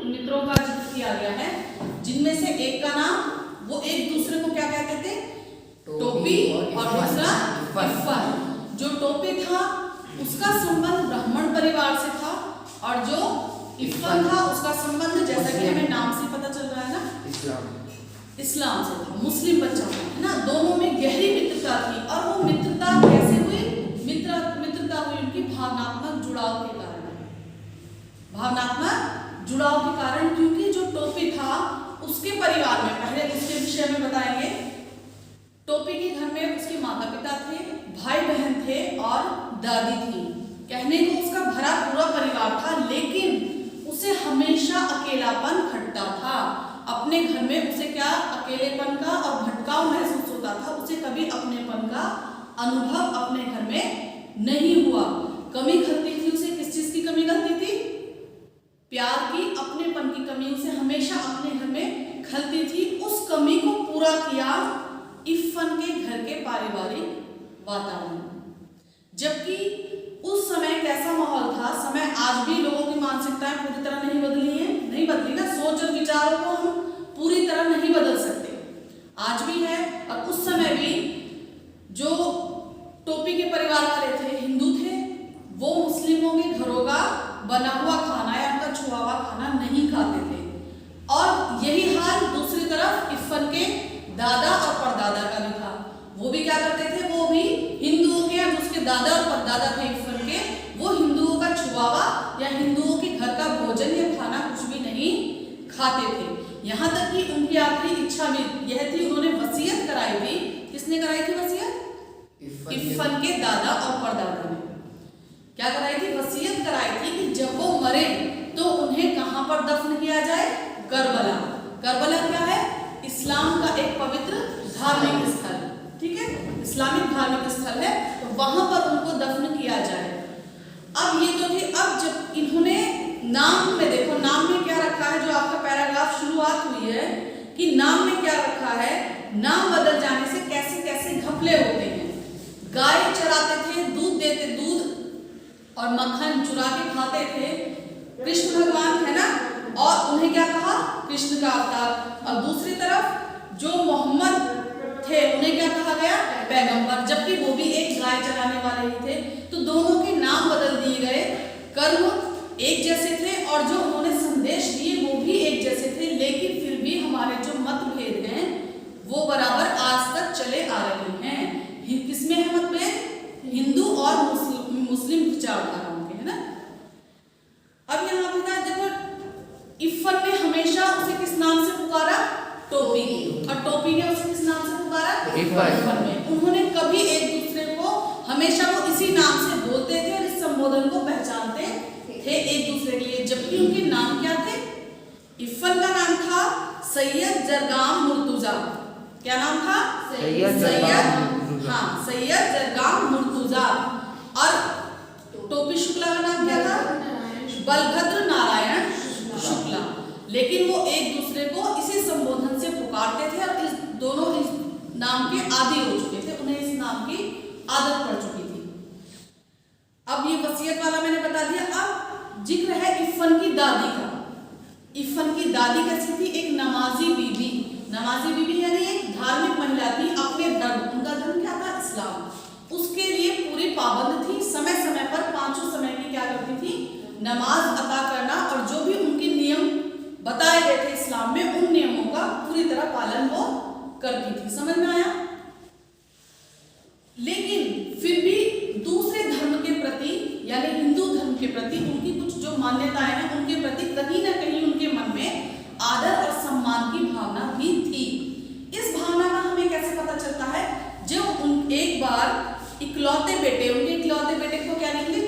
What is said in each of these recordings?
मित्रों का जिक्र किया गया है, जिनमें से एक का नाम, वो एक दूसरे को क्या कहते थे? टोपी, और दूसरा इफ़न। जो टोपी था उसका संबंध ब्राह्मण परिवार से था, और जो इफ़न था उसका संबंध, जैसा कि हमें नाम से पता चल रहा है ना, इस्लाम से था, मुस्लिम बच्चा था, है ना। दोनों में गहरी मित्रता थी, और वो मित्रता कैसे हुई? मित्रता हुई उनकी भावनात्मक जुड़ाव के कारण, भावनात्मक जुड़ाव के कारण, क्योंकि जो टोपी था उसके परिवार में, पहले उसके विषय में बताएंगे। टोपी के घर में उसके माता पिता थे, भाई बहन थे और दादी थी। कहने को उसका भरा पूरा परिवार था, लेकिन उसे हमेशा अकेलापन खटता था। अपने घर में उसे क्या अकेलेपन का और भटकाव महसूस होता था। उसे कभी अपनेपन का अनुभव अपने घर में नहीं हुआ। कमी खलती थी उसे, किस चीज की कमी खलती थी? प्यार की, अपनेपन की कमी उसे हमेशा अपने घर में खलती थी। उस कमी को पूरा किया इफ़न के घर के पारिवारिक वातावरण। जबकि उस समय कैसा माहौल था? समय, आज भी लोगों की मानसिकताएं पूरी तरह नहीं बदली है, नहीं बदली ना। सोच और विचारों को हम पूरी तरह नहीं बदल सकते, आज भी है। और उस समय भी जो टोपी के परिवार वाले थे, हिंदू थे, वो मुस्लिमों के घरों का बना हुआ खाना या उनका छुआ हुआ खाना नहीं खाते थे। और यही हाल दूसरी तरफ इफ़न के दादा और परदादा का भी था। वो भी क्या करते थे? वो भी हिंदुओं के, उसके दादा और परदादा थे इफ़न के, वो हिंदुओं का छुआ हुआ या हिंदुओं के घर का भोजन या खाना कुछ भी नहीं खाते थे। यहाँ तक कि उनकी आखिरी इच्छा भी यह थी, उन्होंने वसीयत कराई थी। किसने कराई थी वसीयत? इफ़न के दादा और परदादा ने क्या कराई थी? वसीयत कराई थी कि जब वो मरे तो उन्हें कहां पर दफन किया जाए? करबला। करबला क्या है? इस्लाम का एक पवित्र धार्मिक स्थल, ठीक है, इस्लामिक धार्मिक स्थल है, तो वहां पर उनको दफन किया जाए। अब ये तो थी। अब जब इन्होंने नाम में देखो, नाम में क्या रखा है? जो आपका पैराग्राफ शुरुआत हुई है कि नाम में क्या रखा है? नाम बदल जाने से कैसे कैसे घपले होते हैं। गाय चराते थे, दूध देते, दूध और मक्खन चुरा के खाते थे कृष्ण भगवान, है ना, और उन्हें क्या कहा? कृष्ण का अवतार। और दूसरी तरफ जो मोहम्मद थे, उन्हें क्या कहा गया? पैगंबर, जबकि वो भी एक गाय चराने वाले ही थे। तो दोनों के नाम बदल दिए गए। कर्म एक जैसे थे और जो उन्होंने संदेश दिए वो भी एक जैसे थे, लेकिन फिर भी हमारे जो मतभेद हैं वो बराबर आज तक चले आ रहे हैं। किसमें है मतभेद? हिंदू और मुस्लिम विचारधाराओं के, है ना। अब यहाँ पे देखो, इफ़न ने हमेशा उसे किस नाम से पुकारा? टोपी। और टोपी ने उसे किस नाम से पुकारा? इफ़न ने। उन्होंने कभी एक दूसरे को, हमेशा वो इसी नाम से बोलते थे और इस संबोधन को पहचानते थे एक दूसरे के लिए। जबकि उनके नाम क्या थे? इफ़न का नाम था सैयद जरगाम मुर्तुजा। क्या नाम था? सैयद जरगाम मुर्तुजा। और टोपी शुक्ला का नाम क्या था? बलभद्र नारायण शुक्ला। लेकिन वो एक दूसरे को इसी संबोधन से पुकारते थे और दोनों इस नाम के आदी हो चुके थे, उन्हें इस नाम की आदत पड़ चुकी थी। अब ये वसीयत वाला मैंने बता दिया। अब जिक्र है इफ़न की दादी का। इफ़न की दादी कैसी थी? एक नमाजी बीबी। नमाजी बीबी यानी एक धार्मिक महिला थी। अपने धर्म, उनका धर्म क्या था? इस्लाम। उसके लिए पूरी पाबंद थी। समय समय पर पांचों समय की क्या करती थी? नमाज अदा करना, और जो भी उनके नियम बताए गए थे इस्लाम में, उन नियमों का पूरी तरह पालन वो करती थी। समझ में आया? लेकिन फिर भी दूसरे धर्म के प्रति, यानी हिंदू धर्म के प्रति उनकी कुछ जो मान्यताएं हैं, उनके प्रति कहीं ना कहीं उनके मन में आदर और सम्मान की भावना भी थी। इस भावना का हमें कैसे पता चलता है? जब उन एक बार इकलौते बेटे, उनके इकलौते बेटे को क्या निकले?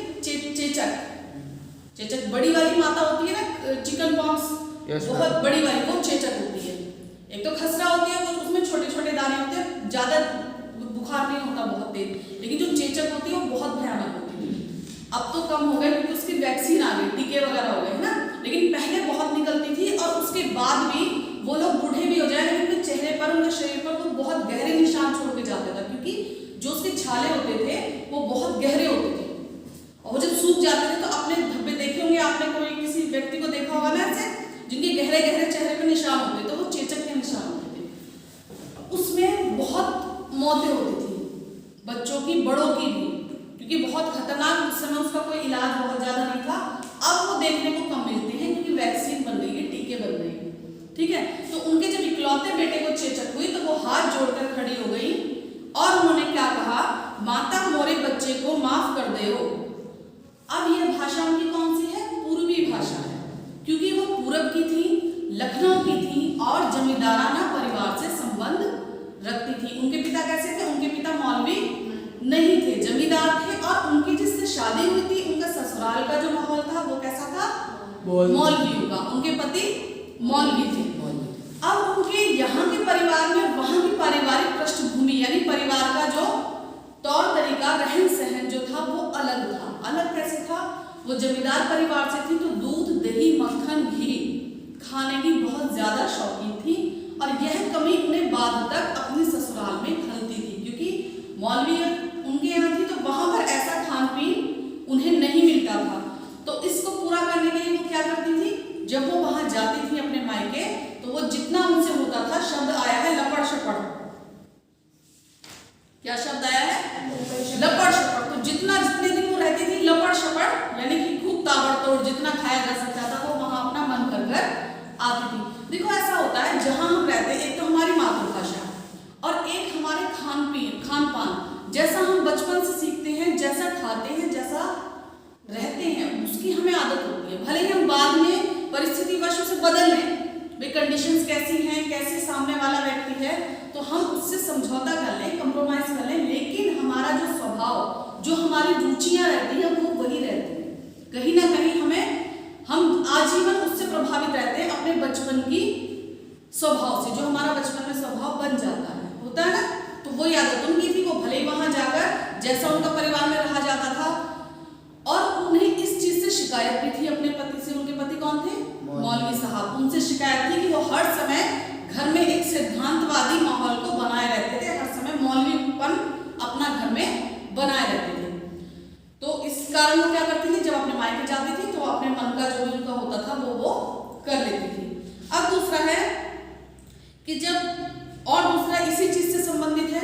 चेचक बड़ी वाली माता होती है ना, चिकन पॉक्स, बहुत बड़ी वाली, वो चेचक होती है। एक तो खसरा होती है, वो उसमें छोटे छोटे दाने होते हैं, ज्यादा बुखार नहीं होता बहुत तेज, लेकिन जो चेचक होती है वो बहुत भयानक होती है। अब तो कम हो गए क्योंकि उसकी वैक्सीन आ गई, टीके वगैरह हो गए, है ना, लेकिन पहले बहुत निकलती थी। और उसके बाद भी वो लोग बूढ़े भी हो जाए, लेकिन उनके चेहरे पर, उनके शरीर पर वो बहुत गहरे निशान छोड़ के जाता था, क्योंकि जो उसके छाले होते थे वो बहुत गहरे होते थे, और वो जब सूख जाते थे तो अपने धब्बे देखे होंगे आपने, कोई किसी व्यक्ति को देखा होगा ना ऐसे, जिनके गहरे गहरे चेहरे पे निशान होते, तो वो चेचक के निशान होते थे। उसमें बहुत मौतें होती थी, बच्चों की, बड़ों की भी, क्योंकि बहुत खतरनाक, उस समय उसका कोई इलाज बहुत ज्यादा नहीं था। अब वो देखने को कम मिलते हैं क्योंकि वैक्सीन बन रही है, टीके बन रहे हैं, ठीक है। तो उनके जब इकलौते बेटे को चेचक हुई तो वो हाथ जोड़कर खड़ी हो गई और उन्होंने क्या कहा, माता मोरे बच्चे को माफ कर दे। अब यह भाषा उनकी कौन सी है? पूर्वी भाषा है, क्योंकि वो पूरब की थी, लखनऊ की थी और जमींदाराना परिवार से संबंध रखती थी। उनके पिता कैसे थे? उनके पिता मौलवी नहीं थे, जमींदार थे, और उनकी जिससे शादी हुई थी उनका ससुराल का जो माहौल था वो कैसा था? मौलवियों का। उनके पति मौलवी थे। अब उनके यहाँ के परिवार में वहां की पारिवारिक पृष्ठभूमि यानी परिवार का जो तौर तरीका, रहन सहन जो था वो अलग था। अलग कैसे था? वो जमींदार परिवार से थी तो दूध, दही, मक्खन, घी खाने की बहुत ज्यादा शौकीन थी, और यह कमी उन्हें बाद तक अपने ससुराल में खलती थी, क्योंकि मौलवी उनके यहाँ थी तो वहां पर ऐसा खान पीन उन्हें नहीं मिलता था। तो इसको पूरा करने के लिए वो क्या करती थी, जब वो वहां जाती थी अपने मायके, तो वो जितना उनसे होता था, शब्द आया है लपड़ शपड़। क्या शब्द आया है? लपड़ शपड़। तो जितने दिन वो रहती थी लपड़ शपड़, यानी कि खूब ताबड़तोड़ जितना खाया जा सकता था वो वहां अपना मन कर आती थी। देखो ऐसा होता है, जहां हम रहते हैं, एक तो हमारी मातृभाषा और एक हमारे खान पान, जैसा हम बचपन से सीखते हैं, जैसा खाते हैं, जैसा रहते हैं, उसकी हमें आदत होती है। भले ही हम बाद में परिस्थितिवश उसे बदल लें, वे कंडीशंस कैसी हैं, कैसे सामने वाला व्यक्ति है, तो हम उससे समझौता कर लें, कंप्रोमाइज कर लें, लेकिन हमारा जो स्वभाव, जो हमारी रुचियां रहती हैं वो वही रहती है। कहीं ना कहीं हम आजीवन उससे प्रभावित रहते हैं, अपने बचपन की स्वभाव से, जो हमारा बचपन में स्वभाव बन जाता है, होता है ना। तो वो आदत उनकी थी, वो भले ही वहां जाकर जैसा उनका परिवार में रहा जाता था, और उन्हें इस चीज से शिकायत भी थी अपने पति से। उनके पति कौन थे? मौलवी साहब। उनसे शिकायत थी कि वो हर समय घर में एक सिद्धांतवादी माहौल को बनाए रहते थे, हर समय मौलवीपन अपना घर में बनाए रहते थे। तो इस कारण वो क्या करती थी, जब अपने मायके जाती थी तो अपने मन का जो उनका होता था वो कर लेती थी। अब दूसरा है कि दूसरा इसी चीज से संबंधित है,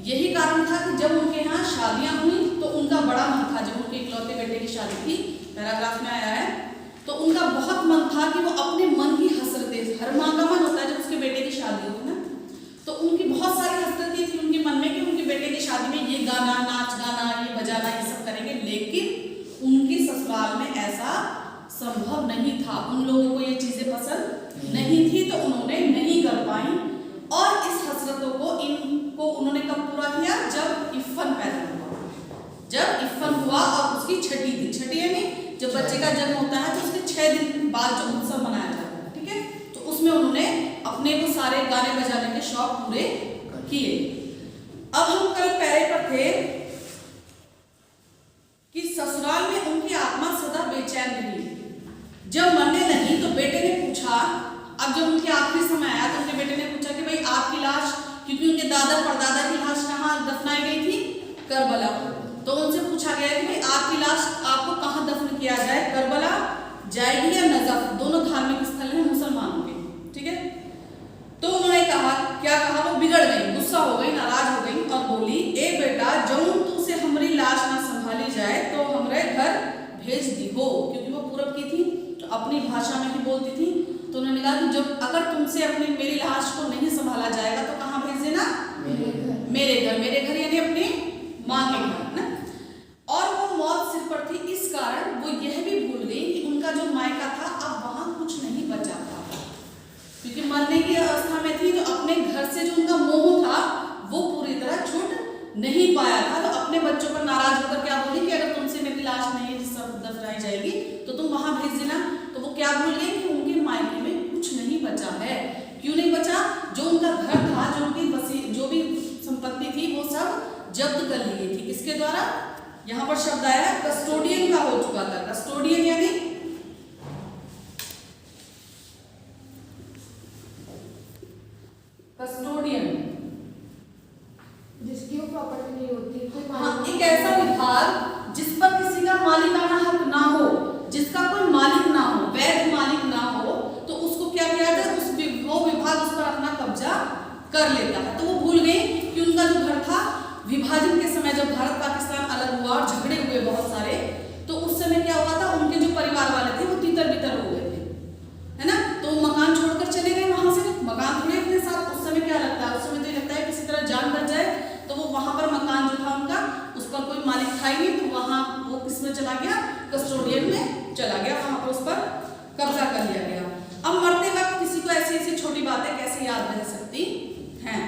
यही कारण था कि जब उनके यहाँ शादियां हुई तो उनका बड़ा मन था, जब उनके इकलौते बेटे की शादी थी, पैराग्राफ में आया है, तो उनका बहुत मन था कि वो अपने मन की हसरतें, हर माँ का मन होता है जब उसके बेटे की शादी हो ना, तो उनकी बहुत सारी हसरतें थी उनके मन में कि उनके बेटे की शादी में ये गाना, नाच गाना, ये बजाना, ये सब करेंगे, लेकिन उनकी ससुराल में ऐसा संभव नहीं था। उन लोगों को ये चीजें पसंद नहीं थी, तो उन्होंने नहीं कर पाई, और इस हसरतों को उन्होंने कब पूरा किया? जब इफ़न पैदा हुआ। जब इफ़न हुआ और उसकी छठी थी, छठी यानी जब बच्चे का जन्म होता है तो उसके 6 दिन बाद जो उत्सव मनाया जाता है, ठीक है, तो उसमें उन्होंने अपने वो सारे गाने बजाने के शौक पूरे किए। अब हम कल पैरे पर थे कि ससुराल में उनकी आत्मा सदा बेचैन रही। जब मरने लगी तो बेटे ने पूछा, अब जब उनके आखिरी समय आया तो उनके बेटे ने पूछा कि भाई आपकी लाश, क्योंकि उनके दादा परदादा की लाश कहाँ दफनाई गई थी? करबला। तो उनसे पूछा गया कि भाई आपकी लाश आपको कहाँ दफन किया जाए, करबला जाएगी या नजफ? दोनों धार्मिक स्थल हैं मुसलमानों के, ठीक है। तो उन्होंने कहा, क्या कहा? वो बिगड़ गई, गुस्सा हो गई, नाराज हो गई और बोली, ए बेटा, जौन तू से हमारी लाश ना संभाली जाए तो हमरे घर भेज दी हो, क्योंकि वो पूरब की थी तो अपनी भाषा में ही बोलती थी। तो उन्होंने कहा कि जब अगर तुमसे मेरी लाश को नहीं संभाला जाएगा तो कहाँ भेज देना? मेरे घर। मेरे घर यानी अपनी माँ के घर ना। और वो मौत सिर पर थी, इस कारण वो यह भी भूल गई कि उनका जो मायका था अब वहां कुछ नहीं बचा था, क्योंकि मरने की अवस्था में थी, तो अपने घर से जो उनका मोह था वो पूरी तरह छूट नहीं पाया था। तो अपने बच्चों पर नाराज होकर क्या बोली कि अगर तुमसे मेरी लाश नहीं दफनाई जाएगी तो तुम वहां भेज देना। तो वो क्या भूल गए कि उनके मायके में कुछ नहीं बचा है। क्यों नहीं बचा? जो उनका घर था, जो भी संपत्ति थी वो सब जब्त कर ली गई थी। किसके द्वारा? यहाँ पर शब्द आया है कस्टोडियन का हो चुका था। कस्टोडियन यानी कस्टोडियन, जिसकी वो प्रॉपर्टी नहीं होती, कोई हाँ, एक ऐसा विभाग जिस पर किसी का मालिकाना हक ना हो, जिसका कोई मालिक ना हो, वैध मालिक ना हो, तो कर लेता है। तो वो भूल गई कि उनका जो घर था, विभाजन के समय जब भारत पाकिस्तान अलग हुआ और झगड़े हुए बहुत सारे, तो उस समय क्या हुआ था, उनके जो परिवार वाले थे वो तितर बितर हो गए थे, है ना। तो मकान छोड़कर चले गए वहां से। मकान थोड़े अपने साथ, उस समय क्या लगता है, उस समय तो ये लगता है किसी तरह जान बच जाए। तो वो वहां पर मकान जो था उनका, उस पर कोई मालिक था ही नहीं, तो वहां वो किसमें चला गया, कस्टोडियन में चला गया, वहां पर उस पर कब्जा कर लिया गया। अब मरते वक्त किसी को ऐसी ऐसी छोटी बातें कैसे याद रह सकती हैं।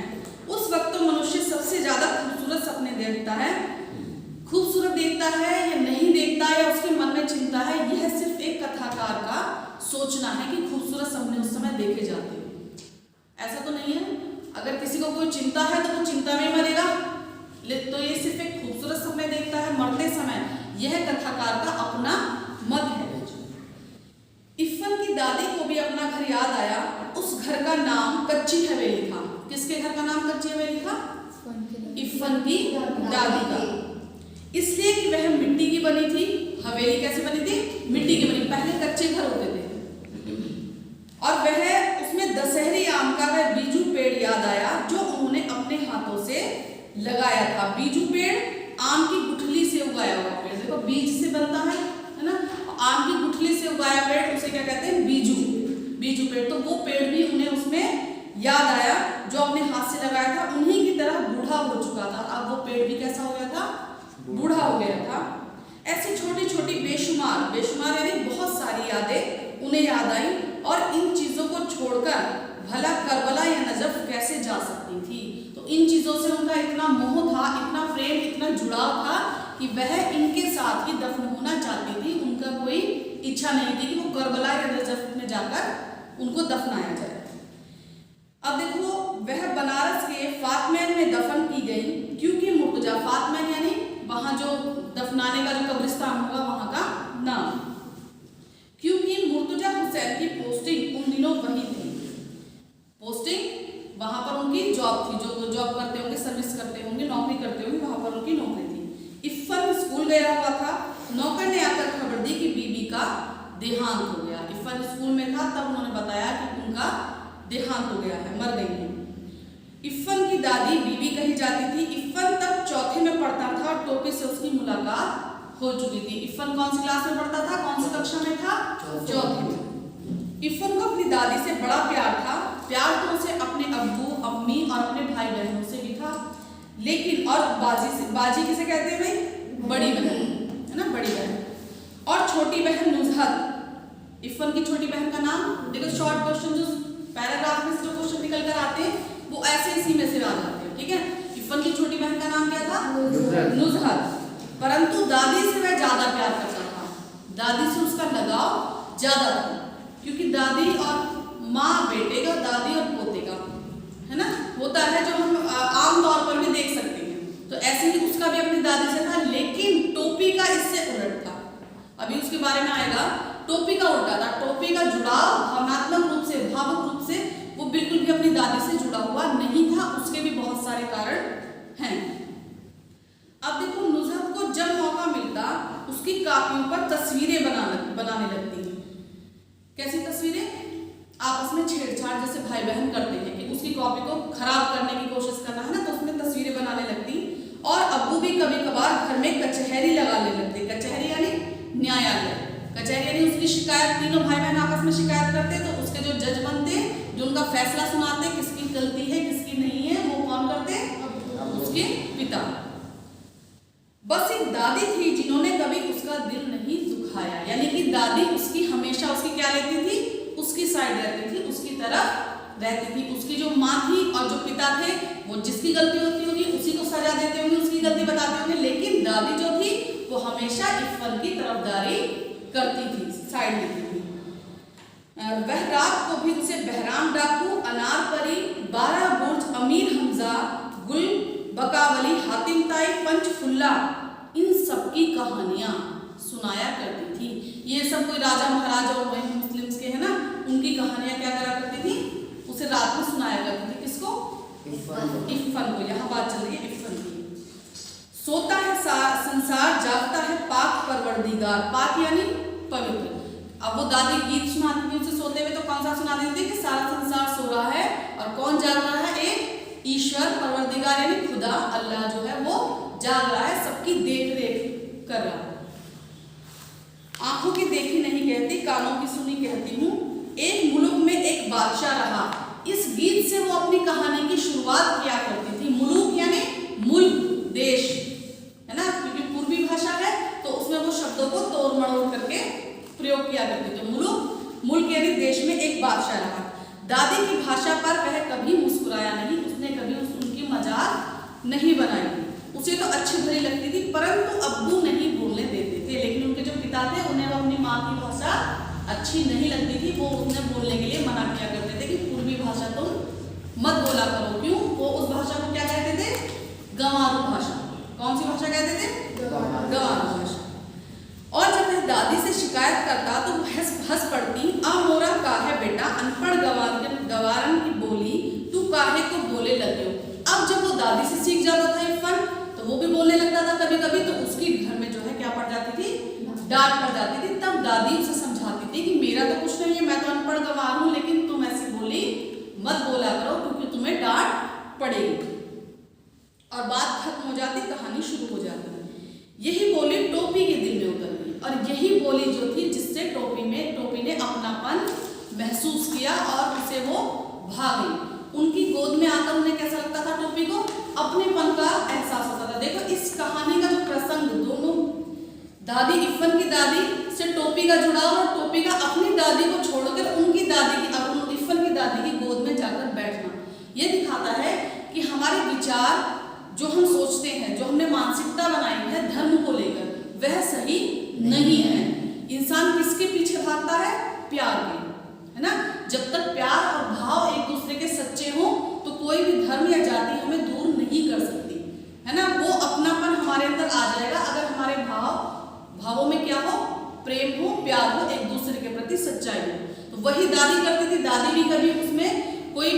उस वक्त तो मनुष्य सबसे ज्यादा खूबसूरत सपने देखता है, खूबसूरत देखता है या नहीं देखता है, या उसके मन में चिंता है, यह सिर्फ एक कथाकार का सोचना है कि खूबसूरत सपने उस समय देखे जाते हैं। ऐसा तो नहीं है। अगर किसी को कोई चिंता है तो वो चिंता में मरेगा, तो ये सिर्फ एक खूबसूरत सपने देखता है मरते समय। यह कथाकार का अपना मत है। इफ़न की दादी को भी अपना घर याद आया। उस घर का नाम कच्ची हवेली था। किसके घर का नाम कच्ची हवेली था? इफ़न की दादी का। इसलिए कि वह मिट्टी की बनी थी। हवेली कैसे बनी थी? मिट्टी की बनी। पहले कच्चे घर होते थे। और वह उसमें दशहरी आम का वह बीजू पेड़ याद आया जो उन्होंने अपने हाथों से लगाया था। बीजू पेड़ आम की गुठली से उगाया हुआ पेड़। देखो बीज से बनता है ना। आम की गुठली से उगाया पेड़ उसे क्या कहते हैं? बीजू। बीजू पेड़। तो वो पेड़ भी उन्हें उसमें याद आया जो अपने हाथ से लगाया था। उन्हीं की तरह बूढ़ा हो चुका था। अब वो पेड़ भी कैसा हो गया था? बूढ़ा हो गया था। ऐसी छोटी छोटी बेशुमार, बेशुमार यानी बहुत सारी यादें उन्हें याद आई। और इन चीजों को छोड़कर भला करबला या नजफ कैसे जा सकती थी। तो इन चीजों से उनका इतना मोह था, इतना प्रेम, इतना जुड़ाव था कि वह इनके साथ ही दफन होना चाहती थी। उनका कोई इच्छा नहीं थी कि वो करबला या नजफ में जाकर उनको दफनाया जाए। अब देखो, वह बनारस के फातमैन में दफन की गई क्योंकि मुर्तजा, फातमैन यानी वहां जो दफनाने का जो कब्रिस्तान होगा वहां का नाम, क्योंकि मुर्तजा हुसैन की पोस्टिंग उन दिनों वही थी। पोस्टिंग वहां पर उनकी जॉब थी, जो जॉब करते होंगे, सर्विस करते होंगे, नौकरी करते होंगे, वहां पर उनकी नौकरी थी। इफ़न स्कूल गया हुआ था। नौकर ने आकर खबर दी कि बीबी का देहांत हो गया। इफ़न स्कूल में था तब उन्होंने बताया कि उनका देहांत हो गया है, मर गई है। इफ़न की दादी बीबी कही जाती थी। इफ़न तब चौथे में पढ़ता था और टोपी से उसकी मुलाकात हो चुकी थी। इफ़न कौन सी क्लास में पढ़ता था? कौन सी कक्षा में था? चौथी में। इफ़न को अपनी दादी से बड़ा प्यार था। प्यार तो उसे अपने अब्बू, अम्मी और अपने भाई बहनों से भी था। लेकिन और बाजी से, बाजी किसे कहते हैं भाई? बड़ी बहन, है ना, बड़ी बहन। और छोटी बहन नुजहत। इफ़न की छोटी बहन का नाम देखो। शॉर्ट क्वेश्चन जो पैराग्राफ में जो क्वेश्चन निकल कर आते हैं वो ऐसे इसी में से आ जाते हैं, ठीक है। इफ़न की छोटी बहन का नाम क्या था? नुजहत। परंतु दादी से वह ज्यादा प्यार करता था। दादी से उसका लगाव ज्यादा था, क्योंकि दादी और माँ बेटे का, दादी और पोते का, है ना, होता है जो हम आम तौर पर भी देख सकते हैं। तो ऐसे ही उसका भी अपनी दादी से था। लेकिन टोपी का इससे उलट था। अभी उसके बारे में आएगा। टोपी का उल्टा था। टोपी का जुड़ाव भावनात्मक रूप से, भावुक रूप से वो बिल्कुल भी अपनी दादी से जुड़ा हुआ नहीं था। उसके भी बहुत सारे कारण हैं। अब देखो, नुजहत को जब मौका मिलता उसकी कापियों पर तस्वीरें बनाने लगती। कैसी तस्वीरें? आपस में छेड़छाड़ जैसे भाई बहन करते हैं कि उसकी कॉपी को खराब करने की कोशिश करना है ना, तो उसमें तस्वीरें बनाने लगती। और अब्बू भी कभी कभार घर में कचहरी लगाने लगते। कचहरी यानी न्यायालय। कचहरी यानी उसकी शिकायत, तीनों भाई बहन आपस में शिकायत करते तो उसके जो जज बनते, जो उनका फैसला सुनाते, किसकी गलती है किसकी नहीं है, वो कौन करते? उसके पिता। बस एक दादी थी जिन्होंने कभी उसका दिल नहीं दुखाया। यानी कि दादी उसकी हमेशा उसकी क्या रहती थी? उसकी साइड रहती थी, उसकी तरफ रहती थी। उसकी जो माँ थी और जो पिता थे वो जिसकी गलती होती होगी उसी को सजा देते होंगे, उसकी गलती बताते होंगे। लेकिन दादी जो थी वो हमेशा इफ़न की तरफदारी करती थी, साइड लेती थी। वह रात को भी उसे बहराम डाकू, अनार परी, 12 बुर्ज, अमीर हमजा, गुल बकावली, हातिम ताई, पंचफुल्ला, इन सब की कहानियां सुनाया करती थी। ये सब कोई राजा महाराजा और वही मुस्लिम्स के है ना, उनकी कहानियां क्या करा करती थी? उसे रात में सुनाया करती थी। किसको? इफ़न को। यहाँ बात चल रही है इफ़न की। सोता है संसार, जागता है पाक परवरदिगार। पाक यानी पवित्र। अब वो दादी गीत सुनाती थी उसे सोते हुए, तो कौन सा सुना देती थी कि सारा संसार सो रहा है और कौन जाग रहा है? एक ईश्वर परवरदिगार यानी खुदा अल्लाह जो है वो जाग रहा है, सबकी देख रेख कर रहा है। आंखों की देखी नहीं कहती, कानों की सुनी कहती हूँ। एक मुल्क में एक बादशाह रहा। इस गीत से वो अपनी कहानी की शुरुआत किया करती थी। मुल्क यानी मुल्क, देश है ना, क्योंकि पूर्वी भाषा है तो उसमें वो शब्दों को तोड़ मड़ोड़ करके प्रयोग किया करते थे। मुल्क यानी देश में एक बादशाह रहा। दादी की भाषा पर वह कभी मुस्कुराया नहीं, उसने कभी उनकी मजाक नहीं बनाई। उसे तो अच्छी भली लगती थी, परंतु अब्बू नहीं बोलने देते थे। लेकिन उनके जो पिता थे उन्हें वो अपनी माँ की भाषा अच्छी नहीं लगती थी, वो उन्हें बोलने के लिए मना किया करते थे कि पूर्वी भाषा तुम मत बोला करो। क्यों? वो उस भाषा को क्या कहते थे? गंवारू भाषा। कौन सी भाषा कहते थे? गंवारू भाषा। और जब वह दादी से शिकायत करता तो हंस पड़ती, आ मोरा काहे बेटा, अनपढ़ गवारन की बोली, तू काहे को बोले लगे हो। अब जब वो दादी से सीख जाता था ये फन, तो वो भी बोलने लगता था कभी कभी, तो उसकी घर में जो है क्या पड़ जाती थी? डांट पड़ जाती थी। तब दादी उसे समझाती थी कि मेरा तो कुछ नहीं है, मैं तो अनपढ़ गंवार हूं, लेकिन तुम ऐसी बोली मत बोला करो क्योंकि तुम्हें डांट पड़ेगी। और बात खत्म हो जाती, कहानी शुरू हो जाती। यही बोली टोपी के दिल में उतर गई, और यही बोली जो थी जिससे टोपी ने अपनापन महसूस किया और उसे वो भागी। उनकी गोद में आकर उन्हें कैसा लगता था? टोपी को अपनेपन का एहसास होता था। देखो इस कहानी का जो प्रसंग, दोनों दादी, इफ़न की दादी से टोपी का जुड़ाव और टोपी का अपनी दादी को छोड़कर उनकी दादी की, इफ़न की दादी की गोद में जाकर बैठना, ये दिखाता है कि हमारे विचार जो हम सोचते हैं, जो हमने मानसिकता बनाई है धर्म को लेकर, वह सही नहीं है। इंसान किसके पीछे भागता है? प्यार के, है ना। जब तक प्यार और भाव एक दूसरे के सच्चे हों तो कोई भी धर्म या जाति हमें दूर नहीं कर सकती, है ना। वो अपनापन हमारे अंदर आ जाएगा अगर हमारे भावों में क्या हो? प्रेम हो, प्यार हो, एक दूसरे के प्रति सच्चाई हो। तो वही दादी करती थी। दादी भी कभी उसमें कोई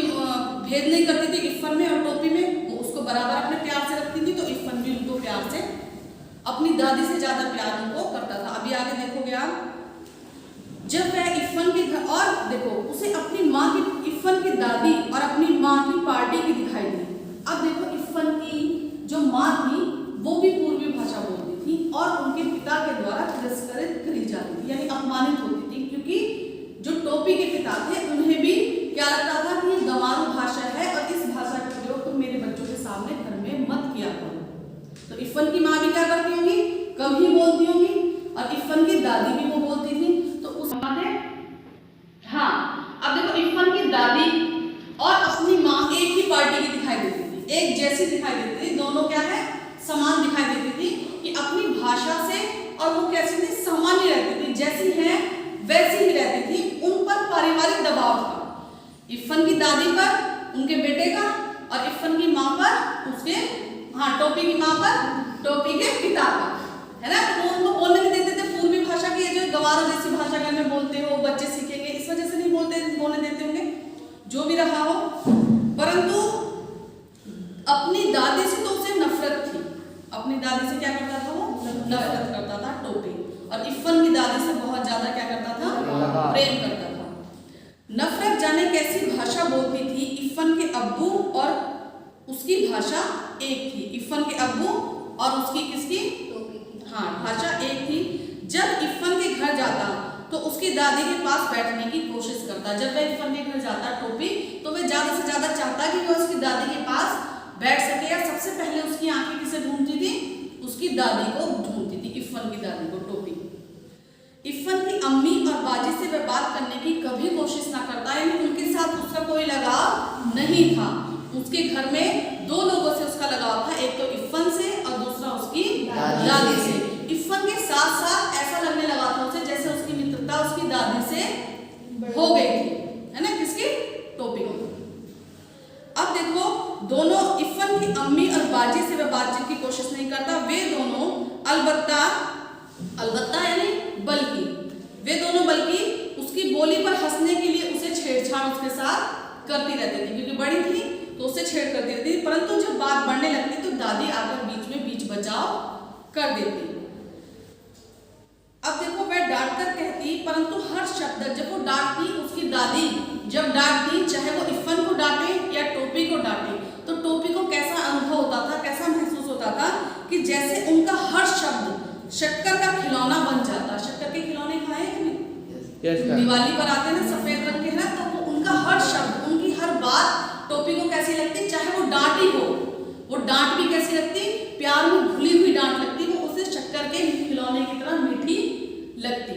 भेद नहीं करती थी, इफ़न में और टोपी में। वो उसको बराबर अपने प्यार से रखती थी, तो इफ़न भी उनको प्यार से, अपनी दादी से ज्यादा प्यार उनको करता था। अभी आगे देखोगे आप, जब वह इफ़न के घर, और देखो उसे अपनी माँ की, इफ़न की दादी और अपनी माँ की पार्टी की दिखाई दी। अब देखो इफ़न की जो माँ थी वो भी पूर्वी भाषा बोलती थी और उनके पिता के द्वारा तिरस्कृत करी जाती थी, यानी अपमानित होती थी, क्योंकि जो टोपी के पिता थे उन्हें भी क्या लगता था कि ये गंवारू भाषा है और इस भाषा का प्रयोग तुम मेरे बच्चों के सामने घर में मत किया करो। तो इफ़न की माँ भी क्या करती होंगी? कम ही बोलती होंगी, और इफ़न की दादी भी वो बोलती थी। तो उस हाँ, अब देखो इफ़न की दादी और अपनी माँ एक ही पार्टी की दिखाई देती थी, एक जैसी दिखाई देती थी, दोनों क्या है? समान दिखाई देती थी कि अपनी भाषा से, और वो कैसी थी? सामान्य रहती थी, जैसी है वैसी ही रहती थी। उन पर पारिवारिक दबाव था, इफ़न की दादी पर उनके बेटे का, और इफ़न की माँ पर उसके, हाँ, टोपी की माँ पर टोपी के पिता का, है ना। तो वो उनको बोलने नहीं देते थे पूर्वी भाषा की, जो गंवारों जैसी भाषा घर में बोलते हो बच्चे सीखेंगे, इस वजह से नहीं बोलने देते होंगे, जो भी रहा हो। परंतु अपनी दादी से तो उसे नफरत थी। अपनी दादी से क्या करता था? वो नफरत करता था टोपी, और इफ़न की दादी से बहुत ज्यादा क्या करता था? प्रेम करता था। नफरत जाने कैसी भाषा बोलती थी। इफ़न के अब्बू और उसकी भाषा एक थी। इफ़न के अब्बू और उसकी किसकी? हाँ, भाषा एक थी। जब इफ़न के घर जाता तो उसकी दादी के पास बैठने की कोशिश करता। जब वह इफ़न के घर जाता टोपी, तो वह ज्यादा से ज्यादा चाहता कि वह उसकी दादी के पास बैठ सके। या सबसे पहले उसकी आंखें किसे ढूंढती थी? उसकी दादी को ढूंढती थी, इफ़न की दादी को, टोपी। इफ़न की अम्मी और बाजी से वह बात करने की कभी कोशिश ना करता, यानी उनके साथ उसका कोई लगाव नहीं था। उसके घर में दो लोगों से उसका लगाव था, एक तो इफ़न से और दूसरा उसकी दादी से। इफ़न के साथ साथ ऐसा लगने लगा था उसे जैसे उसकी मित्रता उसकी दादी से हो गई थी, है ना, किसकी? टोपी को। अब देखो, दोनों, इफ़न की अम्मी और बाजी से वह बातचीत की कोशिश नहीं करता। वे दोनों अलबत्ता यानी बल्कि, वे दोनों बल्कि उसकी बोली पर हंसने के लिए उसे छेड़छाड़ उसके साथ करती रहती थी, क्योंकि बड़ी थी तो उससे छेड़ करती रहती थी। परंतु जब बात बढ़ने लगती तो दादी आकर बीच बचाव कर देती। अब देखो, वह डांटकर कहती, परंतु हर शब्द, जब वो डांटती, उसकी दादी जब डांटती, चाहे वो इफ़न को डांटे या टोपी को डांटे, तो जैसे उनका हर शब्द शक्कर का खिलौना बन जाता। शक्कर के खिलौने खाए हैं कभी? Yes, ma'am. दिवाली पर आते हैं ना, सफेद रंग के है ना, तो वो उनका हर शब्द, उनकी हर बात टोपी को कैसी लगती, चाहे वो डांट ही हो, वो डांट भी कैसी लगती, प्यार में घुली हुई डांट लगती, वो उसे शक्कर के खिलौने की तरह मीठी लगती।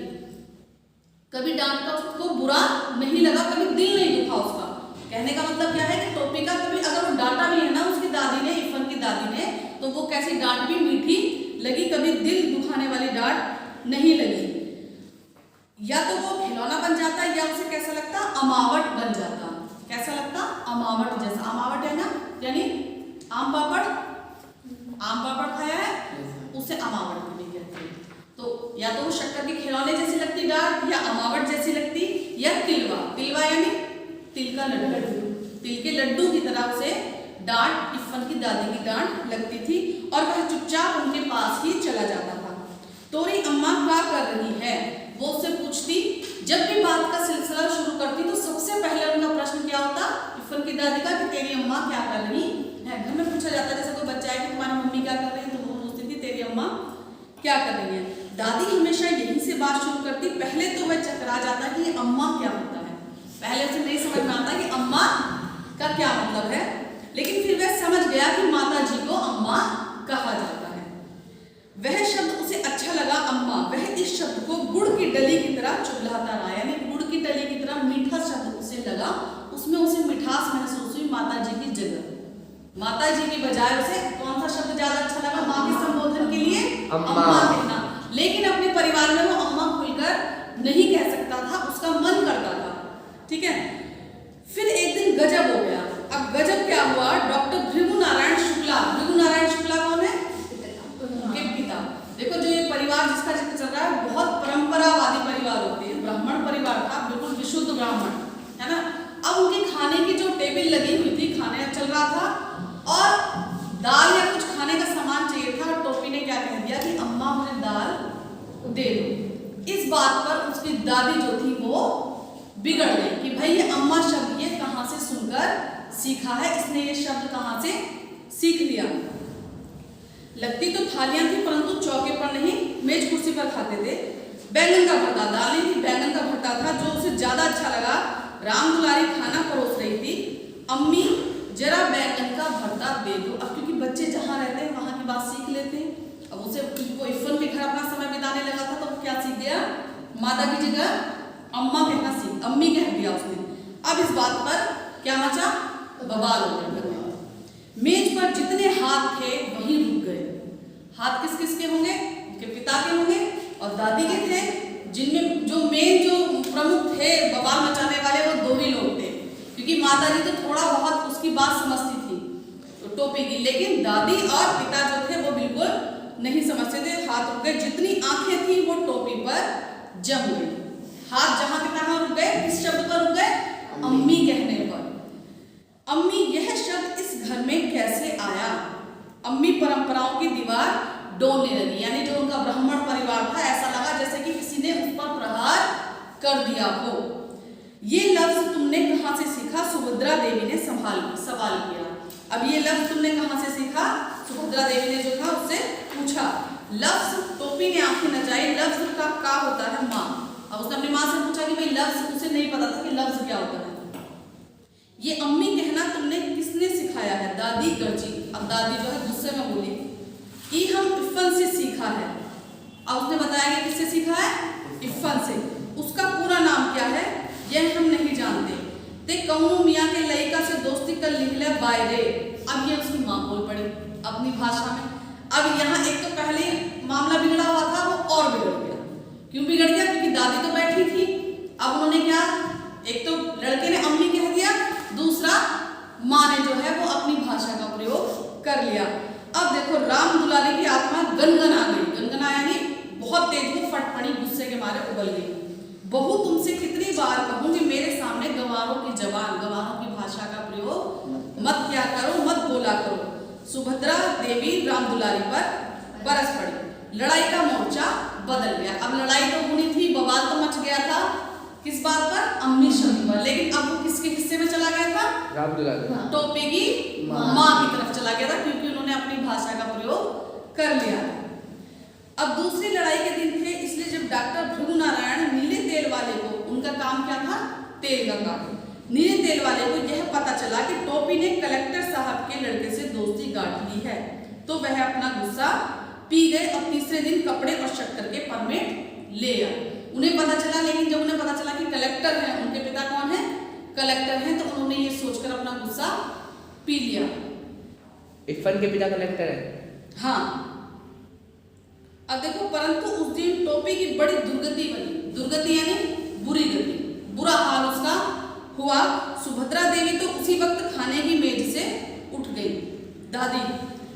कभी डांट का उसको बुरा नहीं लगा, कभी दिल नहीं दुखा उसका। कहने का मतलब क्या है कि टोपी का कभी अगर वो डांटा भी है ना उसकी दादी ने, इरफान की दादी ने, तो वो कैसी डांट भी मीठी लगी, कभी दिल दुखाने वाली डांट नहीं लगी। या तो वो खिलौना बन जाता या उसे कैसा लगता, अमावट बन जाता। कैसा लगता, अमावट जैसा। अमावट है ना, यानी आम पापड़, आम पापड़ खाया है, उसे अमावट भी कहते हैं। तो या तो वो शक्कर के खिलौने जैसी लगती डांट, या अमावट जैसी लगती, या तिलवा। तिलवा यानी तिल का लड्डू, तिल के लड्डू की तरह उसे डांट, इरफान की दादी की डांट लगती थी, और वह चुपचाप उनके पास ही चला जाता था। तोरी अम्मा क्या कर रही है, वो उससे पूछती। जब भी बात का सिलसिला शुरू करती तो सबसे पहले उनका प्रश्न क्या होता, इरफान की दादी का, कि तेरी अम्मा क्या कर रही है। घर में पूछा जाता है, जैसे कोई बच्चा है कि तुम्हारी मम्मी क्या कर रही है, तो वो पूछती थी तेरी अम्मा क्या कर रही है। दादी हमेशा यहीं से बात शुरू करती। पहले तो वह चकरा जाता कि ये अम्मा क्या होता है, पहले उसे नहीं समझ में आता कि अम्मा का क्या मतलब है, लेकिन फिर वह समझ गया कि माता जी को अम्मा कहा जाता है। वह शब्द उसे अच्छा लगा, अम्मा। वह इस शब्द को गुड़ की डली की तरह चुभलाता रहा, यानी गुड़ की डली की तरह मीठा शब्द उसे लगा, उसमें उसे मिठास महसूस हुई माता जी की जगह। माता जी की बजाय उसे कौन सा शब्द ज्यादा अच्छा लगा, माँ के संबोधन के लिए अम्मा कहना। लेकिन अपने परिवार में वो अम्मा खुलकर नहीं कह सकता था, उसका मन करता था। ठीक है, फिर एक दिन गजब हो गया। अब गजब क्या हुआ, डॉक्टर भृगु नारायण शुक्ला, भृगु नारायण शुक्ला कौन है, उनके पिता। देखो जो ये परिवार जिसका जिक्र चल रहा है, बहुत परंपरावादी परिवार होते हैं, ब्राह्मण परिवार था, बिल्कुल विशुद्ध ब्राह्मण, है ना। अब उनके खाने की जो टेबल लगी हुई थी, खाना चल रहा था, और दाल या कुछ खाने का सामान चाहिए था, और टोपी ने क्या कह दिया कि अम्मा मुझे दाल दे दो। इस बात पर उसकी दादी जो थी वो बिगड़ गई कि भाई ये अम्मा शब्द ये कहाँ से सुनकर सीखा है, इसने ये शब्द कहाँ से सीख लिया। लगती तो थालियां थी, परंतु चौके पर नहीं, मेज कुर्सी पर खाते थे। बैंगन का भरता, दाल नहीं थी, बैंगन का भरता था, जो उसे ज्यादा अच्छा लगा। राम दुलारी खाना परोस रही थी। अम्मी जरा बैंगन का भरता दे दो। अब क्योंकि बच्चे जहाँ रहते हैं वहां की बात सीख लेते हैं, अब उसे इरफान के घर अपना समय बिताने लगा था, तो वो क्या सीख गया, माता की जगह अम्मा कहना सीख, अम्मी कह दिया उसने। अब इस बात पर क्या मचा, बवाल हो गया। मेज पर जितने हाथ थे वहीं रुक गए। हाथ किस किस के होंगे, उनके पिता के होंगे और दादी के थे, जिनमें जो मेन जो प्रमुख थे बवाल मचाने वाले वो दो ही लोग थे, क्योंकि माता जी तो थोड़ा बहुत उसकी बात समझती थी तो टोपी की, लेकिन दादी और पिता जो थे वो बिल्कुल नहीं समझते थे। हाथ रुक गए, जितनी आंखें थी वो टोपी पर जम गई। हाथ जहां के तहां रुक गए, किस शब्द पर रुक गए, अम्मी कहने पर। अम्मी यह शब्द इस घर में कैसे आया। अम्मी परंपराओं की दीवार डोलने लगी, यानी जो उनका ब्राह्मण परिवार था ऐसा लगा जैसे कि किसी ने उस पर प्रहार कर दिया हो। ये लफ्ज तुमने कहाँ से सीखा, सुभद्रा देवी ने सवाल किया। अब ये लफ्ज तुमने कहाँ से सीखा, सुभद्रा देवी ने जो था उससे पूछा। लफ्ज, टोपी ने आंखें नचाई, लफ्ज का होता है माँ। अब उसने अपनी माँ से पूछा कि भाई लफ्ज, उसे नहीं पता था कि लफ्ज क्या होता है। ये अम्मी कहना तुमने किसने सिखाया है, दादी गर्जी। अब दादी जो है गुस्से में बोली कि हम इरफान से सीखा है। अब उसने बताया कि किससे सीखा है, इरफान से। उसका पूरा नाम क्या है यह हम नहीं जानते। ते कौनू मियाँ के लड़का से दोस्ती कर लिख ले बायरे। अब ये उसकी माँ बोल पड़ी अपनी भाषा में। अब यहाँ एक तो पहले मामला बिगड़ा हुआ था, वो और बिगड़ गया। क्यों बिगड़ गया, क्योंकि दादी तो बैठी थी। अब उन्होंने क्या, एक तो लड़के ने अम्मी कह दिया, दूसरा माँ ने जो है वो अपनी भाषा का प्रयोग कर लिया। अब देखो राम दुलारी की आत्मा गनगना गई। गनगना यानी बहुत तेज वो फट पड़ी, गुस्से के मारे उबल गई। बहू तुमसे कितनी बार कहूँ कि मेरे सामने गंवारों की जबान, गंवारों की भाषा का प्रयोग मत क्या करो, मत बोला करो। सुभद्रा देवी राम दुलारी पर बरस पड़ी। लड़ाई का मोर्चा बदल गया। अब लड़ाई तो होनी थी, बवाल तो मच गया था, किस बात पर, अम्मी शब्द पर। लेकिन अब वो किसके हिस्से में चला गया था, राम दुलारी, टोपी की माँ की तरफ चला गया था, क्योंकि उन्होंने अपनी भाषा का प्रयोग कर लिया था। अब दूसरी लड़ाई के दिन थे, इसलिए जब डॉक्टर भृगु नारायण नीले तेल वाले को, उनका काम क्या था, तेल गंगा, नीले तेल वाले को यह पता चला कि टोपी ने कलेक्टर साहब के लड़के से दोस्ती गांठ ली है, तो वह अपना गुस्सा पी गए और तीसरे दिन कपड़े और शक्कर के परमिट ले आए। उन्हें पता चला, लेकिन जब उन्हें पता चला कि कलेक्टर है, उनके पिता कौन है, कलेक्टर हैं, तो उन्होंने ये सोचकर अपना गुस्सा पी लिया। इरफान के पिता कलेक्टर है। हाँ, अब देखो, परंतु उस दिन टोपी की बड़ी दुर्गति बनी। दुर्गति यानी बुरी गति, बुरा हाल उसका हुआ। सुभद्रा देवी तो उसी वक्त खाने की मेज से उठ गई, दादी,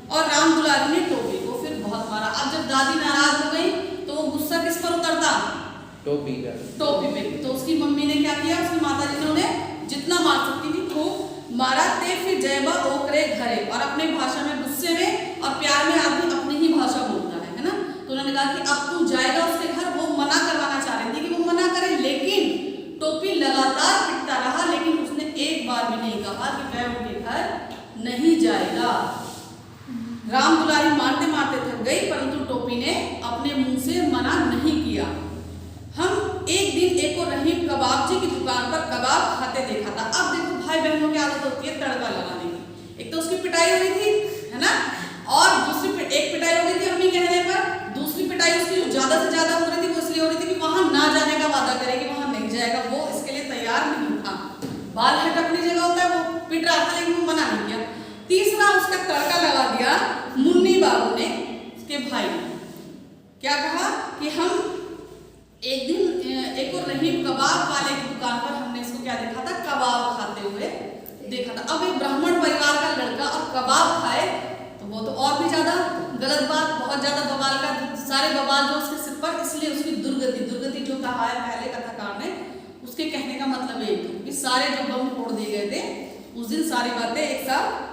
और राम दुलारी ने टोपी को फिर बहुत मारा। अब जब दादी नाराज हो गई तो वो गुस्सा किस पर उतरता, टोपी पे। तो उसकी मम्मी ने क्या किया, उसकी माता जी ने उन्हें जितना मार सकती थी खूब मारा। ते फिर जयबा ओकरे घरे, और अपने भाषा में, गुस्से में और प्यार में आदमी अपनी ही भाषा बोलता है ना। तो उन्होंने कहा कि अब तू जाएगा उसके घर। वो मना करवाना चाह रही थी कि वो मना करे, लेकिन टोपी लगातार पिटता रहा, लेकिन उसने एक बार भी नहीं कहा कि वह उनके घर नहीं जाएगा। राम दुलारी मारते मारते थक गई, परंतु टोपी ने अपने मुंह से मना नहीं किया। हम एक दिन एक और रहीम कबाब जी की दुकान पर कबाब खाते देखा था। अब देखो भाई बहनों की आदत होती है तड़का लगाने की। एक तो उसकी पिटाई हो रही थी, है ना, और दूसरी एक पिटाई हो रही थी अम्मी कहने पर, दूसरी पिटाई उसकी ज्यादा से ज्यादा हो रही थी, वो इसलिए हो रही थी कि वहां ना जाने का वादा करेगी, वहां नहीं जाएगा, वो इसके लिए तैयार नहीं था। बाल हट अपनी जगह होता है, वो पिट रहा था लेकिन वो मना नहीं किया। तीसरा उसका तड़का लगा दिया मुन्नी बाबू ने, उसके भाई ने। क्या कहा कि हम एक दिन एक और रहीम कबाब वाले की दुकान पर हमने इसको क्या देखा था, कबाब खाते हुए देखा था। अब एक ब्राह्मण परिवार का लड़का और कबाब खाए तो वो तो और भी ज्यादा गलत बात, बहुत ज्यादा बवाल का, सारे बवाल जो उसके सिर पर, इसलिए उसकी दुर्गति जो कहा है पहले कथाकार ने, उसके कहने का मतलब एक कि सारे जो बम फोड़ दिए गए थे उस दिन, सारी बातें एक साथ।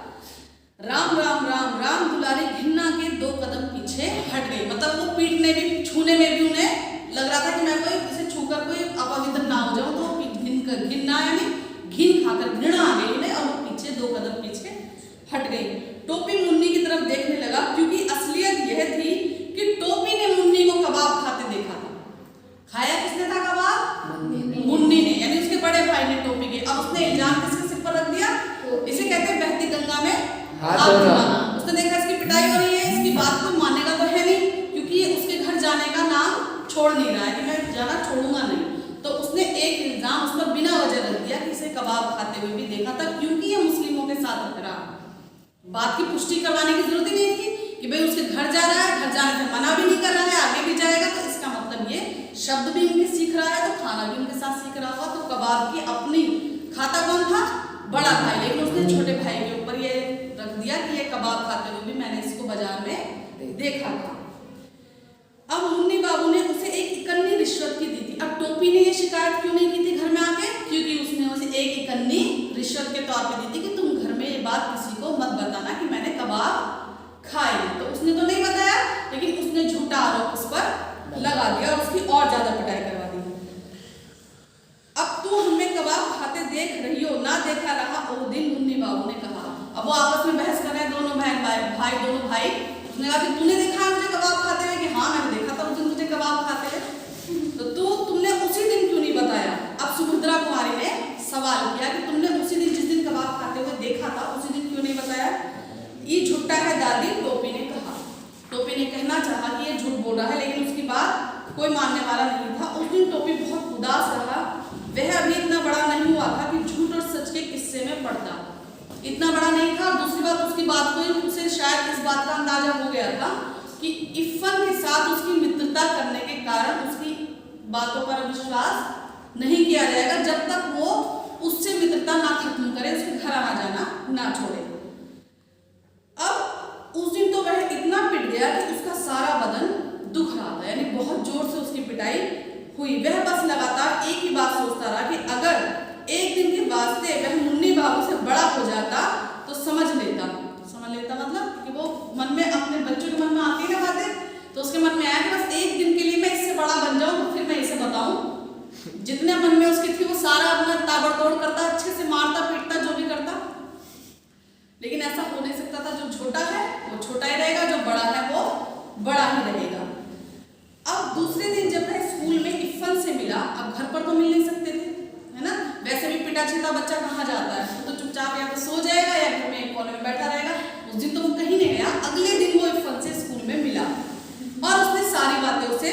राम राम राम राम दुलारी घिन्ना के 2 कदम पीछे हट गई। मतलब वो पीटने भी, छूने में भी उन्हें लग रहा था कि मैं कोई इसे छूकर कोई अपवित्र ना हो जाऊं, तो घिन्ना यानी घिन खाकर घृणा आ गई उन्हें, और वो पीछे 2 कदम पीछे हट गई। टोपी मुन्नी की तरफ देखने लगा, क्योंकि असलियत यह थी कि टोपी ने मुन्नी को कबाब खाते देखा था। खाया किसने था कबाब? मुन्नी ने, यानी उसके बड़े भाई ने टोपी के। अब उसने इल्जाम किसके सिर पर रख दिया, इसे कहते हैं बहती गंगा में हाथ धोना। उसने देखा इसकी पिटाई हो रही है, इसकी बात को मानेगा तो है नहीं, क्योंकि ये उसके घर जाने का नाम छोड़ नहीं रहा है कि मैं जाना छोड़ूंगा नहीं। तो उसने एक इल्जाम उस पर बिना वजह रख दिया कि इसे कबाब खाते हुए भी देखा था, क्योंकि ये मुस्लिमों के साथ रह रहा। बात की पुष्टि करवाने की जरूरत ही नहीं थी कि भाई उसके घर जा रहा है, घर जाने से मना भी नहीं कर रहा है, आगे भी जाएगा, तो इसका मतलब ये शब्द भी उनके सीख रहा है, तो खाना भी उनके साथ सीख रहा होगा। तो कबाब की अपनी, खाता कौन था, बड़ा भाई, लेकिन उसने छोटे भाई के ऊपर ये रख दिया कि ये कबाब खाते हुए भी मैंने इसको बाजार में देखा था। अब मुन्नी बाबू ने उसे एक इकन्नी रिश्वत की दी थी। अब टोपी ने ये शिकायत क्यों नहीं की थी घर में आके, क्योंकि उसने उसे एक इकन्नी रिश्वत के तौर पे दी थी कि तुम घर में ये बात किसी को मत बताना कि मैंने कबाब खाए। तो उसने तो नहीं बताया, लेकिन उसने झूठा आरोप उस पर लगा दिया और उसकी और ज्यादा पिटाई करवा दी। अब तू हमें कबाब खाते देख रही हो, ना देखा रहा वो दिन, मुन्नी बाबू ने कहा। अब वो आपस में बहस कर रहे हैं, दोनों दोनों भाई। उसने कहा कि तूने देखा मुझे कबाब खाते हुए, कि हाँ मैंने देखा था उस दिन मुझे कबाब खाते हुए, तो तुमने उसी दिन क्यों नहीं बताया। अब सुभद्रा कुमारी ने सवाल किया कि तुमने उसी दिन, जिस दिन कबाब खाते हुए देखा था, उसी दिन क्यों नहीं बताया। ये झूठा है दादी, टोपी ने कहा। टोपी ने कहना चाहा कि ये झूठ बोल रहा है, लेकिन उसकी बात कोई मानने वाला नहीं था। उस दिन टोपी बहुत उदास रहा, वह अभी इतना बड़ा नहीं हुआ था कि झूठ और सच के किस्से में पड़ता, इतना बड़ा नहीं था। दूसरी बात, उसकी बात को उसे शायद इस बात का अंदाजा हो गया था कि इरफान के साथ उसकी मित्रता करने के कारण उसकी बातों पर विश्वास नहीं किया जाएगा जब तक वो उससे मित्रता ना खत्म करे, उसके घर आना जाना ना छोड़े। अब उस दिन तो वह इतना पिट गया कि उसका सारा बदन दुख रहा था, यानी बहुत जोर से उसकी पिटाई हुई। वह बस लगातार एक ही बात सोचता रहा कि अगर एक दिन के वास्ते वह मुन्नी बाबू से बड़ा हो जाता तो समझ लेता मतलब कि वो मन में, अपने बच्चों के मन में आती है ना बातें, तो उसके मन में आया कि बस एक दिन के लिए मैं इससे बड़ा बन जाऊं तो फिर मैं इसे बताऊं। जितने मन में उसकी थी वो सारा अपना ताबड़तोड़ करता, अच्छे से मारता पीटता, जो भी करता, लेकिन ऐसा हो नहीं सकता था। जो छोटा है वो छोटा ही रहेगा, जो बड़ा है वो बड़ा ही रहेगा। अब दूसरे दिन जब वह स्कूल में इफ़न से मिला, अब घर पर तो मिल नहीं सकते थे, है ना, वैसे भी पिटा छिटा बच्चा कहाँ जाता है, तो चुपचाप या तो सो जाएगा या घर में एक कोने में बैठा रहेगा। उस दिन तो वो कहीं नहीं गया, अगले दिन वो इफ़न से स्कूल में मिला और उसने सारी बातें उसे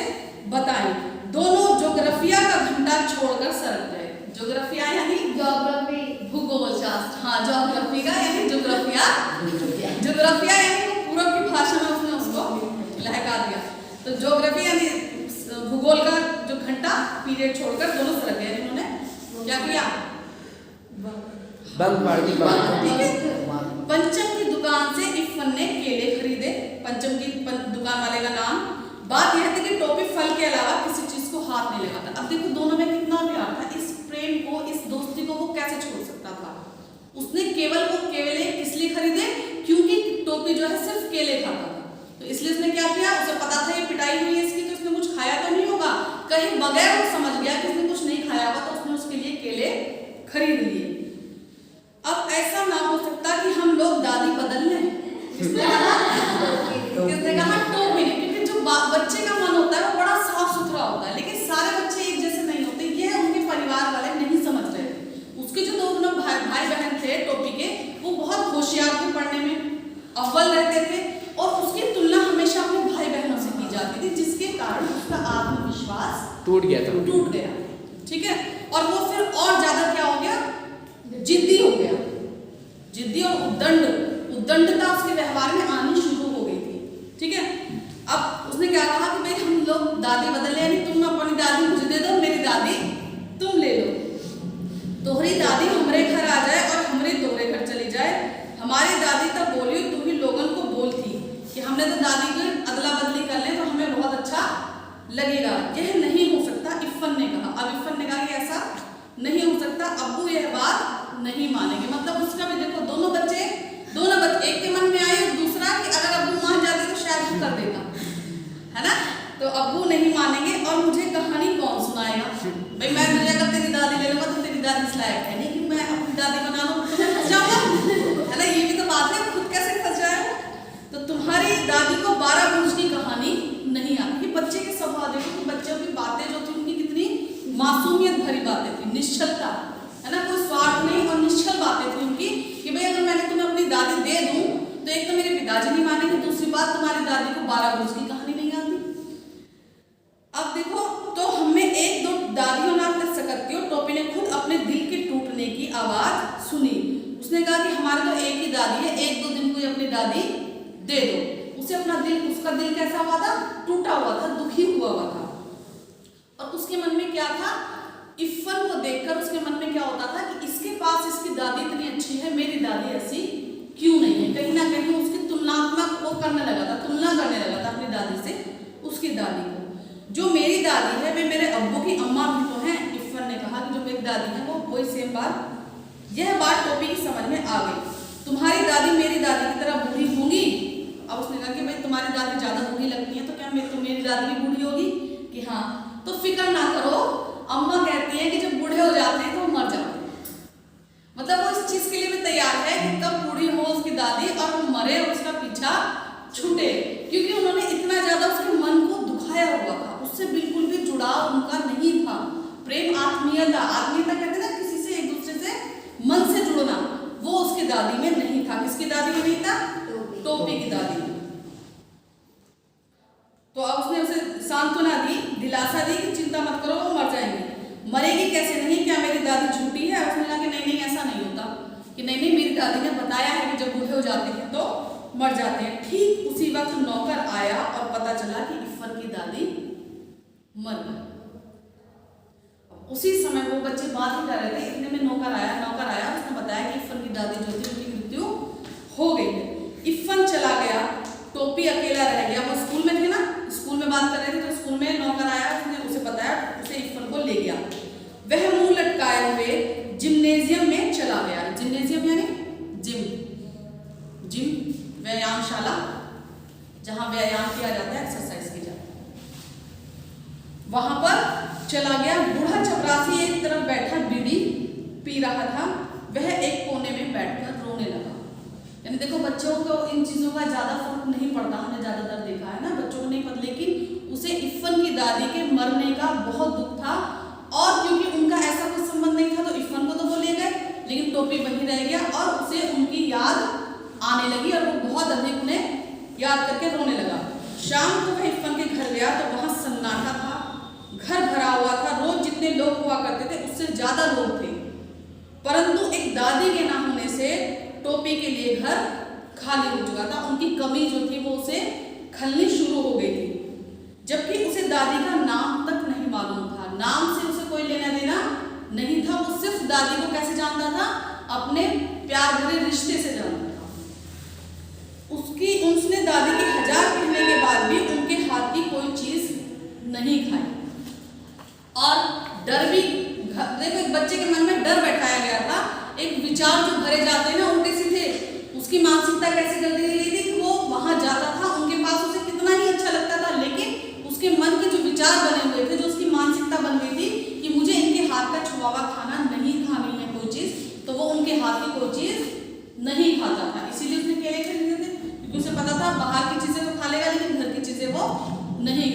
बताई। दोनों ज्योग्राफिया का घंटा छोड़कर सरक गए। ज्योग्राफिया यानी ज्योग्राफी, भूगोल शास्त्र, हाँ ज्योग्राफी का यानी ज्योग्राफिया, ज्योग्राफिया यानी पूरब की भाषा में उसने उसको लहका दिया। तो ज्योग्राफी यानी भूगोल का जो घंटा पीरियड छोड़कर दोनों सरक गए। इन्होंने क्या किया? बंक मार दी, ठीक है। पंचम की दुकान से इफ़न ने केले खरीदे। पंचम की दुकान वाले का नाम। बात यह थी कि टोपी फल के अलावा किसी चीज को हाथ नहीं लगाता। अब देखो दोनों में कितना प्यार था, इस प्रेम को, इस दोस्ती को वो कैसे छोड़ सकता था। उसने केवल वो केले किस लिए खरीदे? क्योंकि टोपी जो है सिर्फ केले खाता था, तो इसलिए उसने क्या किया, उसे पता था ये पिटाई हुई है इसकी, तो उसने कुछ खाया तो नहीं होगा, कहीं बगैर वो समझ गया कि उसने कुछ नहीं खाया होगा, तो उसने उसके लिए केले खरीद लिए। अब ऐसा ना हो सकता कि हम लोग दादी बदल लें। किसने कहा? टोपी ने, क्योंकि जो बच्चे का मन होता है वो बड़ा साफ सुथरा होता है, लेकिन सारे बच्चे एक जैसे नहीं होते, ये उनके परिवार वाले नहीं समझ रहे थे। उसके जो दोनों भाई बहन थे टोपी के, वो बहुत होशियार थे, पढ़ने में अव्वल रहते थे और उसकी तुलना हमेशा अपने भाई बहनों से की जाती थी, जिसके कारण उसका आत्मविश्वास टूट गया। ठीक है, और वो फिर और ज्यादा क्या हो गया, जिद्दी हो गया। जिद्दी और उद्दंडता उसके व्यवहार में आनी शुरू हो गई थी। ठीक है, अब उसने क्या कहा कि भाई हम लोग दादी बदल ले, तुम अपनी दादी मुझे दे दो, मेरी दादी तुम ले लो। तोहरी दादी हमरे घर आ जाए और हमरे तोहरे घर चली जाए। हमारी दादी तब बोली, तुम ही लोगों को बोलती कि हमने तो दादी की अदला बदली कर ले तो हमें बहुत अच्छा लगेगा। यह नहीं हो सकता, इफ़न ने कहा। अब इफ़न ने कहा कि ऐसा नहीं हो सकता, अब्बू यह बात नहीं मानेंगे। मतलब उसका भी देखो, दोनों बच्चे एक के मन में आए, दूसरा कि अगर अब्बू मान जाते तो शायद वो कर देता, है ना। तो अब्बू नहीं मानेंगे और मुझे कहानी कौन सुनाएगा? भाई मैं तुझे अगर तेरी दादी ले लूंगा तो तेरी दादी इस लायक है नहीं कि मैं अपनी दादी बना लूं, तो मैं फंस जाऊंगा, है ना। ये भी तो बात है, खुद कैसे फंस जाएगा। तो तुम्हारी दादी को 12 भुज की कहानी नहीं आती। बच्चे के स्वभाव देखो कि बच्चों की बातें जो थी उनकी कितनी मासूमियत भरी बातें थी, निश्चलता, है ना, कोई स्वार्थ नहीं और निश्चल बातें थी उनकी कि भाई अगर मैंने तुम्हें अपनी दादी दे दूं तो एक तो मेरे पिताजी नहीं मानेंगे, दूसरी बात तुम्हारी दादी को 12 भुज की कहानी नहीं आती। अब देखो, तो हमें एक दो दादियों ना कर सकती हो। टोपी ने खुद अपने दिल के टूटने की आवाज सुनी। उसने कहा कि हमारे तो एक ही दादी है, एक दो दिन को अपनी दादी दे दो। उसे अपना दिल, उसका दिल कैसा हुआ था? टूटा हुआ था, दुखी हुआ था। और उसके मन में क्या था? इफ़न को देखकर उसके मन में क्या होता था कि इसके पास इसकी दादी इतनी अच्छी है, मेरी दादी ऐसी क्यों नहीं है। कहीं ना कहीं उसकी तुलनात्मक वो करने लगा था, तुलना करने लगा था अपनी दादी से, उसकी दादी को। जो मेरी दादी है वे मेरे अब्बू की अम्मा भी तो हैं। इफ़न ने कहा कि जो मेरी दादी है वो वही सेम बात। यह बात टोपी की समझ में आ गई। तुम्हारी दादी मेरी दादी की तरह बूढ़ी होंगी? अब उसने कहा कि भाई तुम्हारी दादी ज्यादा बूढ़ी लगती है, तो क्या मेरी दादी भी बूढ़ी होगी? कि हाँ। तो फिक्र ना करो, अम्मा कहती है कि जब बूढ़े हो जाते हैं तो मर जाते हैं। मतलब वो इस चीज के लिए भी तैयार है कि कब बूढ़ी हो उसकी दादी और वो मरे और उसका पीछा छूटे, क्योंकि उन्होंने इतना ज्यादा उसके मन को दुखाया हुआ था, उससे बिल्कुल भी जुड़ाव उनका नहीं था। प्रेम आत्मीयता, आत्मीयता कहते हैं ना, किसी से एक दूसरे से मन से जुड़ना, वो उसकी दादी में नहीं था। किसकी दादी में नहीं था? टोपी की दादी में। तो अब उसने उसे सांत्वना दी, दिलासा दी कि चिंता मत करो, वो मर जाएंगी। मरेगी कैसे नहीं? क्या मेरी दादी झूठी है? उसने कहा कि नहीं ऐसा नहीं होता, कि नहीं मेरी दादी ने बताया है कि जब बूढ़े हो जाते हैं तो मर जाते हैं। ठीक उसी वक्त नौकर आया और पता चला कि इफ़न की दादी मर गई। उसी समय वो बच्चे बात ही कर रहे थे, इतने में नौकर आया, उसने बताया कि इफ़न की दादी जो थी उनकी मृत्यु हो गई है। इफ़न चला गया, टोपी अकेला रह गया। वो स्कूल में थे ना, स्कूल में बात कर रहे थे, तो स्कूल में नौकर आया, उसने उसे बताया, उसे इफ़न को ले गया। वह मुंह लटकाए हुए जिम्नेजियम में चला गया। जिम्नेजियम यानी जिम व्यायामशाला, जहां व्यायाम किया जाता है, एक्सरसाइज की जाती है, वहां पर चला गया। बूढ़ा चपरासी एक तरफ बैठा बीड़ी पी रहा था, वह एक कोने में बैठकर रोने लगा। यानी देखो, बच्चों को इन चीजों का ज्यादा फर्क नहीं पड़ता, हमने ज्यादातर देखा है ना, बच्चों को उसे इफ़न की दादी के मरने का बहुत दुख था, और क्योंकि उनका ऐसा कुछ संबंध नहीं था तो इफ़न को तो वो ले गए, लेकिन टोपी वहीं रह गया और उसे उनकी याद आने लगी और वो बहुत अधिक उन्हें याद करके रोने लगा। शाम को वह इफ़न के घर गया तो वहाँ सन्नाटा था, घर भरा हुआ था, रोज जितने लोग हुआ करते थे उससे ज़्यादा लोग थे, परंतु एक दादी के ना होने से टोपी के लिए घर खाली हो चुका था। उनकी कमी जो थी वो उसे खलनी शुरू हो गई थी, जबकि उसे दादी का नाम तक नहीं मालूम था, नाम से उसे कोई लेना देना नहीं था। वो सिर्फ दादी को कैसे जानता था? अपने प्यार भरे रिश्ते से जानता था। उसने दादी के 1000 कहने के बाद भी उनके हाथ की कोई चीज नहीं खाई, और डर भी, देखो एक बच्चे के मन में डर बैठाया गया था, एक विचार जो भरे जाते हैं ना उल्टे सीधे, उसकी मानसिकता कैसे कर दी गई थी कि वो वहां जाता था, उनके पास उसे कितना ही अच्छा लगता था, लेकिन उसके मन के जो विचार बने हुए थे, जो उसकी मानसिकता बन गई थी कि मुझे इनके हाथ का छुआ हुआ खाना नहीं खानी है कोई चीज, तो वो उनके हाथ की कोई चीज नहीं खाता था। इसीलिए उसने केले खरीदे थे, क्योंकि उसे पता था बाहर की चीजें तो खा लेगा लेकिन घर की चीजें वो नहीं